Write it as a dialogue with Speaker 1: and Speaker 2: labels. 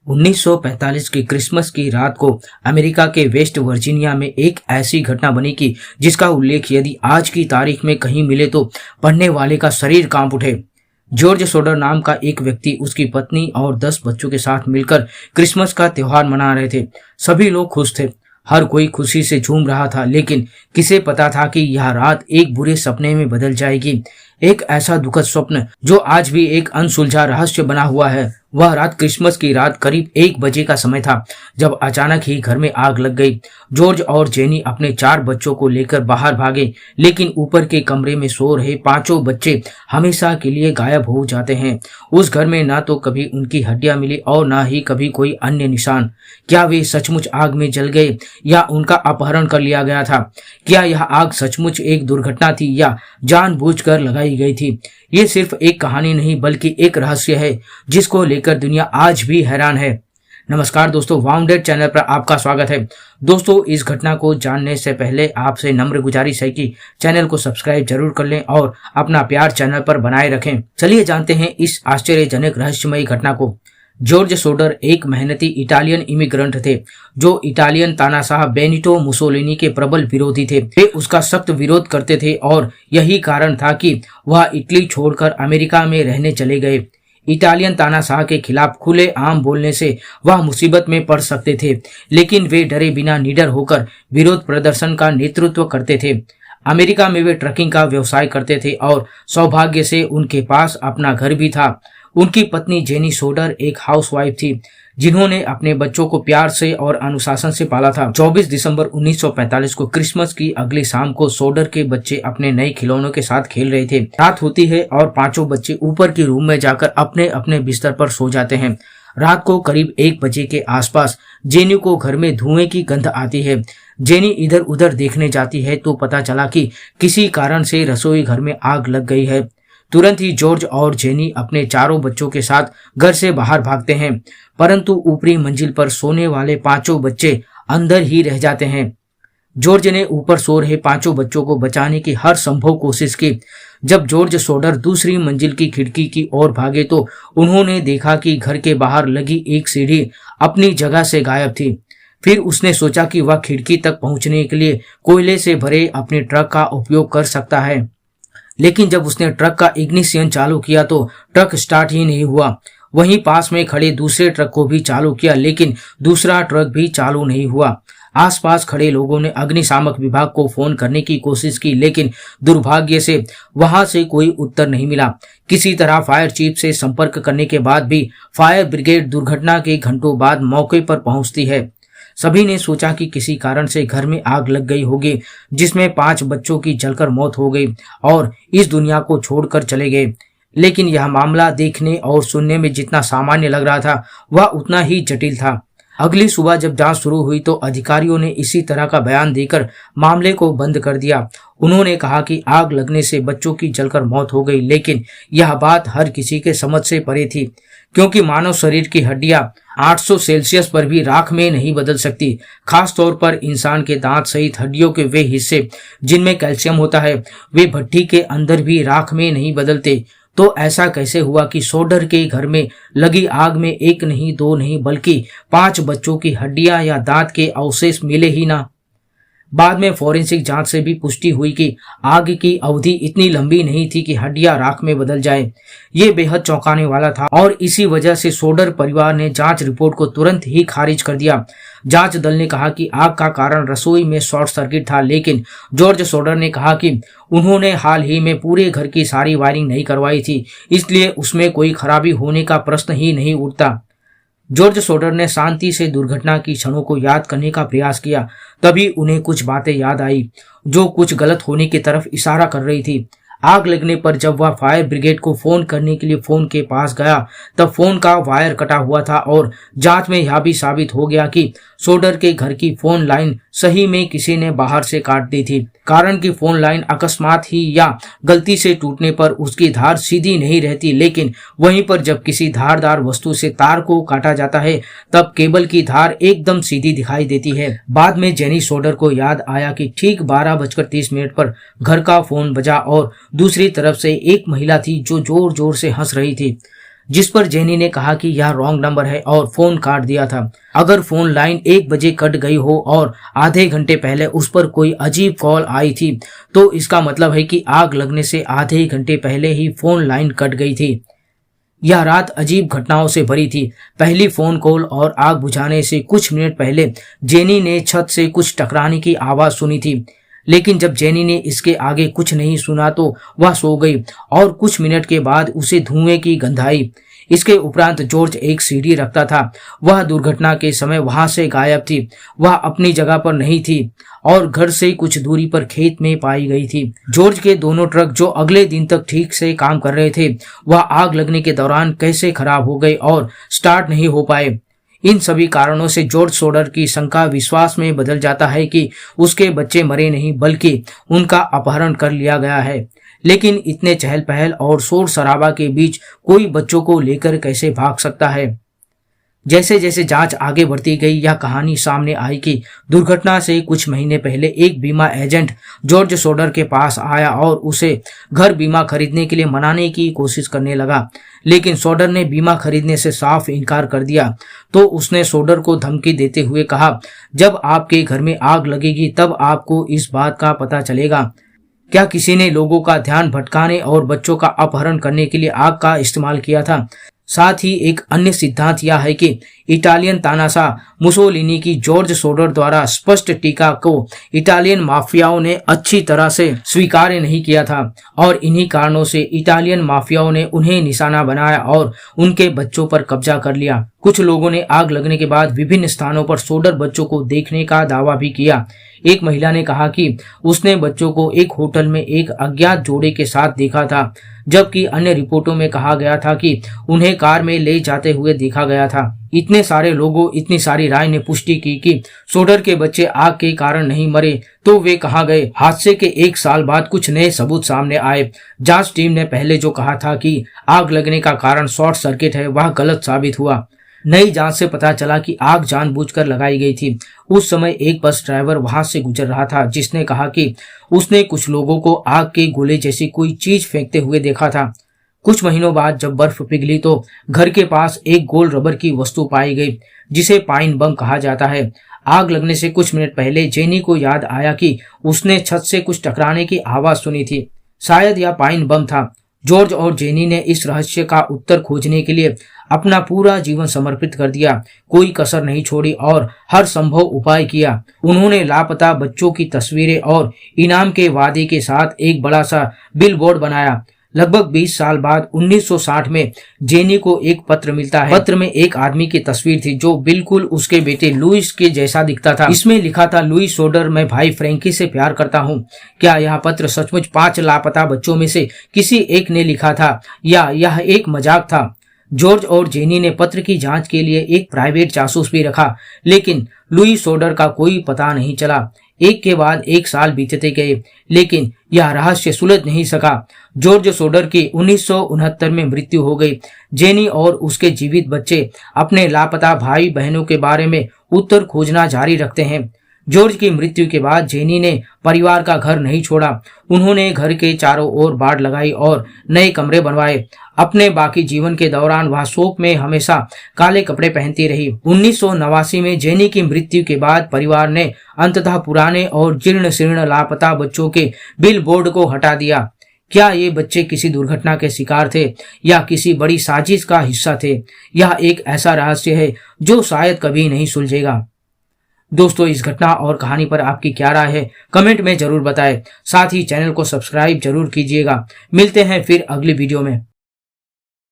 Speaker 1: 1945 की क्रिसमस की रात को अमेरिका के वेस्ट वर्जीनिया में एक ऐसी घटना बनी कि जिसका उल्लेख यदि आज की तारीख में कहीं मिले तो पढ़ने वाले का शरीर कांप उठे। जॉर्ज सोडर नाम का एक व्यक्ति उसकी पत्नी और 10 बच्चों के साथ मिलकर क्रिसमस का त्योहार मना रहे थे। सभी लोग खुश थे, हर कोई खुशी से झूम रहा था, लेकिन किसे पता था कि यह रात एक बुरे सपने में बदल जाएगी। एक ऐसा दुखद स्वप्न जो आज भी एक अनसुलझा रहस्य बना हुआ है। वह रात क्रिसमस की रात करीब 1 बजे का समय था जब अचानक ही घर में आग लग गई। जॉर्ज और जेनी अपने 4 बच्चों को लेकर बाहर भागे, लेकिन ऊपर के कमरे में सो रहे 5 बच्चे हमेशा के लिए गायब हो जाते हैं। उस घर में ना तो कभी उनकी हड्डियां मिली और ना ही कभी कोई अन्य निशान। क्या वे सचमुच आग में जल गए या उनका अपहरण कर लिया गया था? क्या यह आग सचमुच एक दुर्घटना थी या जानबूझकर लगाई गई थी? ये सिर्फ एक कहानी नहीं बल्कि एक रहस्य है जिसको लेकर दुनिया आज भी हैरान है। नमस्कार दोस्तों, वाउंडेड चैनल पर आपका स्वागत है। दोस्तों, इस घटना को जानने से पहले आपसे नम्र गुजारिश है कि चैनल को सब्सक्राइब जरूर कर लें और अपना प्यार चैनल पर बनाए रखें। चलिए जानते हैं इस आश्चर्यजनक रहस्यमयी घटना को। जॉर्ज सोडर एक मेहनती इटालियन इमिग्रेंट थे जो इटालियन तानाशाह बेनिटो मुसोलिनी के प्रबल विरोधी थे। वे उसका सख्त विरोध करते थे और यही कारण था कि वह इटली छोड़कर अमेरिका में रहने चले गए। इटालियन तानाशाह के खिलाफ खुले आम बोलने से वह मुसीबत में पड़ सकते थे, लेकिन वे डरे बिना निडर होकर विरोध प्रदर्शन का नेतृत्व करते थे। अमेरिका में वे ट्रकिंग का व्यवसाय करते थे और सौभाग्य से उनके पास अपना घर भी था। उनकी पत्नी जेनी सोडर एक हाउसवाइफ थी जिन्होंने अपने बच्चों को प्यार से और अनुशासन से पाला था। 24 दिसंबर 1945 को क्रिसमस की अगली शाम को सोडर के बच्चे अपने नए खिलौनों के साथ खेल रहे थे। रात होती है और 5 बच्चे ऊपर के रूम में जाकर अपने अपने बिस्तर पर सो जाते हैं। रात को करीब 1 बजे के आसपास जेनी को घर में धुएं की गंध आती है। जेनी इधर उधर देखने जाती है तो पता चला कि किसी कारण से रसोई घर में आग लग गई है। तुरंत ही जॉर्ज और जेनी अपने 4 बच्चों के साथ घर से बाहर भागते हैं, परंतु ऊपरी मंजिल पर सोने वाले 5 बच्चे अंदर ही रह जाते हैं। जॉर्ज ने ऊपर सो रहे 5 बच्चों को बचाने की हर संभव कोशिश की। जब जॉर्ज सोडर दूसरी मंजिल की खिड़की की ओर भागे तो उन्होंने देखा कि घर के बाहर लगी एक सीढ़ी अपनी जगह से गायब थी। फिर उसने सोचा कि वह खिड़की तक पहुंचने के लिए कोयले से भरे अपने ट्रक का उपयोग कर सकता है, लेकिन जब उसने ट्रक का इग्निशन चालू किया तो ट्रक स्टार्ट ही नहीं हुआ। वहीं पास में खड़े दूसरे ट्रक को भी चालू किया, लेकिन दूसरा ट्रक भी चालू नहीं हुआ। आसपास खड़े लोगों ने अग्निशामक विभाग को फोन करने की कोशिश की, लेकिन दुर्भाग्य से वहां से कोई उत्तर नहीं मिला। किसी तरह फायर चीफ से संपर्क करने के बाद भी फायर ब्रिगेड दुर्घटना के घंटों बाद मौके पर पहुंचती है। सभी ने सोचा कि किसी कारण से घर में आग लग गई होगी जिसमें 5 बच्चों की जलकर मौत हो गई और इस दुनिया को छोड़कर चले गए। लेकिन यह मामला देखने और सुनने में जितना सामान्य लग रहा था वह उतना ही जटिल था। अगली सुबह जब जांच शुरू हुई तो अधिकारियों ने इसी तरह का बयान देकर मामले को बंद कर दिया। उन्होंने कहा कि आग लगने से बच्चों की जलकर मौत हो गई, लेकिन यह बात हर किसी के समझ से परे थी, क्योंकि मानव शरीर की हड्डियां 800 सेल्सियस पर भी राख में नहीं बदल सकती। खास तौर पर इंसान के दांत सहित हड्डियों के वे हिस्से जिनमें कैल्शियम होता है वे भट्ठी के अंदर भी राख में नहीं बदलते। तो ऐसा कैसे हुआ कि सोडर के घर में लगी आग में 1 नहीं 2 नहीं बल्कि 5 बच्चों की हड्डियां या दांत के अवशेष मिले ही ना। बाद में फोरेंसिक जांच से भी पुष्टि हुई कि आग की अवधि इतनी लंबी नहीं थी कि हड्डियां राख में बदल जाए। ये बेहद चौंकाने वाला था और इसी वजह से सोडर परिवार ने जांच रिपोर्ट को तुरंत ही खारिज कर दिया। जांच दल ने कहा कि आग का कारण रसोई में शॉर्ट सर्किट था, लेकिन जॉर्ज सोडर ने कहा कि उन्होंने हाल ही में पूरे घर की सारी वायरिंग नहीं करवाई थी, इसलिए उसमें कोई खराबी होने का प्रश्न ही नहीं उठता। जॉर्ज सोडर ने शांति से दुर्घटना की क्षणों को याद करने का प्रयास किया। तभी उन्हें कुछ बातें याद आई जो कुछ गलत होने की तरफ इशारा कर रही थी। आग लगने पर जब वह फायर ब्रिगेड को फोन करने के लिए फोन के पास गया तब फोन का वायर कटा हुआ था और जांच में यह भी साबित हो गया कि सोडर के घर की फोन लाइन सही में किसी ने बाहर से काट दी थी। कारण कि फोन लाइन अकस्मात ही या गलती से टूटने पर उसकी धार सीधी नहीं रहती, लेकिन वहीं पर जब किसी धारदार वस्तु से तार को काटा जाता है तब केबल की धार एकदम सीधी दिखाई देती है। बाद में जेनी सोडर को याद आया कि ठीक 12:30 पर घर का फोन बजा और दूसरी तरफ से एक महिला थी जो जोर जोर से हंस रही थी। जिस पर जेनी ने कहा कि यह रॉन्ग नंबर है और फोन काट दिया था। अगर फोन लाइन 1 बजे कट गई हो और आधे घंटे पहले उस पर कोई अजीब कॉल आई थी तो इसका मतलब है कि आग लगने से आधे घंटे पहले ही फोन लाइन कट गई थी। यह रात अजीब घटनाओं से भरी थी। पहली फोन कॉल और आग बुझाने से कुछ मिनट पहले जेनी ने छत से कुछ टकराने की आवाज सुनी थी, लेकिन जब जेनी ने इसके आगे कुछ नहीं सुना तो वह सो गई और कुछ मिनट के बाद उसे धुएं की गंध आई। इसके उपरांत जॉर्ज एक सीढ़ी रखता था। वह दुर्घटना के समय वहां से गायब थी। वह अपनी जगह पर नहीं थी और घर से कुछ दूरी पर खेत में पाई गई थी। जॉर्ज के दोनों ट्रक जो अगले दिन तक ठीक से काम कर रहे थे वह आग लगने के दौरान कैसे खराब हो गए और स्टार्ट नहीं हो पाए। इन सभी कारणों से जॉर्ज सोडर की शंका विश्वास में बदल जाता है कि उसके बच्चे मरे नहीं बल्कि उनका अपहरण कर लिया गया है। लेकिन इतने चहल पहल और शोर शराबा के बीच कोई बच्चों को लेकर कैसे भाग सकता है। जैसे जैसे जांच आगे बढ़ती गई यह कहानी सामने आई कि दुर्घटना से कुछ महीने पहले एक बीमा एजेंट जॉर्ज सोडर के पास आया और उसे घर बीमा खरीदने के लिए मनाने की कोशिश करने लगा, लेकिन सोडर ने बीमा खरीदने से साफ इनकार कर दिया। तो उसने सोडर को धमकी देते हुए कहा, जब आपके घर में आग लगेगी तब आपको इस बात का पता चलेगा। क्या किसी ने लोगों का ध्यान भटकाने और बच्चों का अपहरण करने के लिए आग का इस्तेमाल किया था? साथ ही एक अन्य सिद्धांत यह है कि इटालियन तानाशाह मुसोलिनी की जॉर्ज सोडर द्वारा स्पष्ट टीका को इटालियन माफियाओं ने अच्छी तरह से स्वीकार नहीं किया था और इन्हीं कारणों से इटालियन माफियाओं ने उन्हें निशाना बनाया और उनके बच्चों पर कब्जा कर लिया। कुछ लोगों ने आग लगने के बाद विभिन्न स्थानों पर सोडर बच्चों को देखने का दावा भी किया। एक महिला ने कहा कि उसने बच्चों को एक होटल में एक अज्ञात जोड़े के साथ देखा था, जबकि अन्य रिपोर्टों में कहा गया था कि उन्हें कार में ले जाते हुए देखा गया था। इतने सारे लोगों, इतनी सारी राय ने पुष्टि की कि सोडर के बच्चे आग के कारण नहीं मरे तो वे कहाँ गए। हादसे के 1 साल बाद कुछ नए सबूत सामने आए। जांच टीम ने पहले जो कहा था कि आग लगने का कारण शॉर्ट सर्किट है वह गलत साबित हुआ। नई जांच से पता चला कि आग जानबूझकर लगाई गई थी। उस समय एक बस ड्राइवर वहां से गुजर रहा था जिसने कहा कि उसने कुछ लोगों को आग के गोले जैसी कोई चीज फेंकते हुए देखा था। कुछ महीनों बाद जब बर्फ पिघली तो घर के पास एक गोल रबर की वस्तु पाई गई जिसे पाइन बम कहा जाता है। आग लगने से कुछ मिनट पहले जेनी को याद आया कि उसने छत से कुछ टकराने की आवाज सुनी थी। शायद यह पाइन बम था। जॉर्ज और जेनी ने इस रहस्य का उत्तर खोजने के लिए अपना पूरा जीवन समर्पित कर दिया, कोई कसर नहीं छोड़ी और हर संभव उपाय किया। उन्होंने लापता बच्चों की तस्वीरें और इनाम के वादे के साथ एक बड़ा सा बिलबोर्ड बनाया। लगभग 20 साल बाद 1960 में जेनी को एक पत्र मिलता है। पत्र में एक आदमी की तस्वीर थी जो बिल्कुल उसके बेटे लुइस के जैसा दिखता था। इसमें लिखा था, लुइस सोडर, मैं भाई फ्रैंकी से प्यार करता हूँ। क्या यह पत्र सचमुच 5 लापता बच्चों में से किसी एक ने लिखा था या यह एक मजाक था? जॉर्ज और जेनी ने पत्र की जांच के लिए एक प्राइवेट जासूस भी रखा, लेकिन लुइस सोडर का कोई पता नहीं चला। एक के बाद एक साल बीतते गए, लेकिन यह रहस्य सुलझ नहीं सका। जॉर्ज सोडर की 1969 में मृत्यु हो गई। जेनी और उसके जीवित बच्चे अपने लापता भाई बहनों के बारे में उत्तर खोजना जारी रखते हैं। जॉर्ज की मृत्यु के बाद जेनी ने परिवार का घर नहीं छोड़ा। उन्होंने घर के चारों ओर बाड़ लगाई और नए कमरे बनवाए। अपने बाकी जीवन के दौरान वह शोक में हमेशा काले कपड़े पहनती रही। 1989 में जेनी की मृत्यु के बाद परिवार ने अंततः पुराने और जीर्ण शीर्ण लापता बच्चों के बिलबोर्ड को हटा दिया। क्या ये बच्चे किसी दुर्घटना के शिकार थे या किसी बड़ी साजिश का हिस्सा थे? यह एक ऐसा रहस्य है जो शायद कभी नहीं सुलझेगा। दोस्तों, इस घटना और कहानी पर आपकी क्या राय है कमेंट में जरूर बताएं। साथ ही चैनल को सब्सक्राइब जरूर कीजिएगा। मिलते हैं फिर अगली वीडियो में।